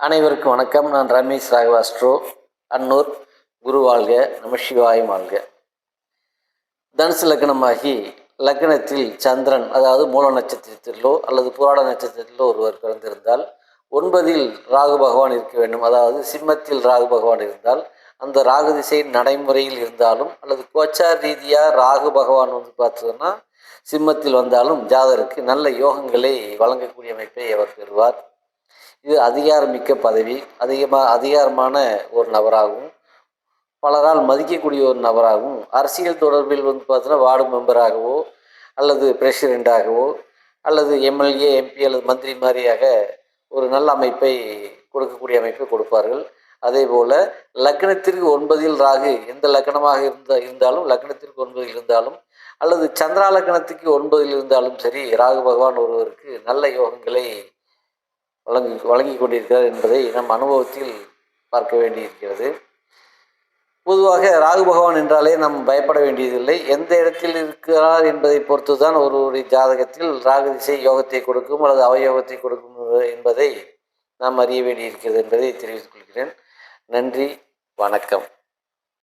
அனைவருக்கும் வணக்கம். நான் ரமேஷ் ராகவாஸ்ட்ரோ, அன்னூர். குரு வாழ்க, நமசிவாயம் வாழ்க. தனுசு லக்னமாகி லக்னத்தில் சந்திரன், அதாவது மூல நட்சத்திரத்திலோ அல்லது புராட நட்சத்திரத்திலோ ஒருவர் பிறந்திருந்தால் 9ல் ராகு பகவான் இருக்க வேண்டும். அதாவது சிம்மத்தில் ராகு பகவான் இருந்தால் அந்த ராகு திசை நடைமுறையில் இருந்தாலும் அல்லது கோச்சார் ரீதியாக ராகு பகவான் பார்த்ததுன்னா சிம்மத்தில் வந்தாலும் ஜாதருக்கு நல்ல யோகங்களை வழங்கக்கூடிய அமைப்பை அவர் பெறுவார். இது அதிகாரமிக்க பதவி, அதிகாரமான ஒரு நபராகவும் பலரால் மதிக்கக்கூடிய ஒரு நபராகவும் அரசியல் தொடர்பில் பார்த்தோன்னா வார்டு மெம்பராகவோ அல்லது பிரசிடெண்ட்டாகவோ அல்லது எம்எல்ஏ எம்பி அல்லது மந்திரி மாதிரியாக ஒரு நல்ல அமைப்பை கொடுக்கக்கூடிய அமைப்பை கொடுப்பார்கள். அதே போல் லக்னத்திற்கு 9ல் ராகு எந்த லக்னமாக இருந்தாலும் லக்னத்திற்கு 9ல் இருந்தாலும் அல்லது சந்திரா லக்னத்துக்கு 9ல் இருந்தாலும் சரி ராகு பகவான் ஒருவருக்கு நல்ல யோகங்களை வழங்கி கொண்டிருக்கிறார் என்பதை நம் அனுபவத்தில் பார்க்க வேண்டியிருக்கிறது. பொதுவாக ராகு பகவான் என்றாலே நாம் பயப்பட வேண்டியதில்லை. எந்த இடத்தில் இருக்கிறார் என்பதை பொறுத்து தான் ஒருவருடைய ஜாதகத்தில் ராகு திசை யோகத்தை கொடுக்கும் அல்லது அவயோகத்தை கொடுக்கும் என்பதை நாம் அறிய வேண்டியிருக்கிறது என்பதை தெரிவித்துக் கொள்கிறேன். நன்றி, வணக்கம்.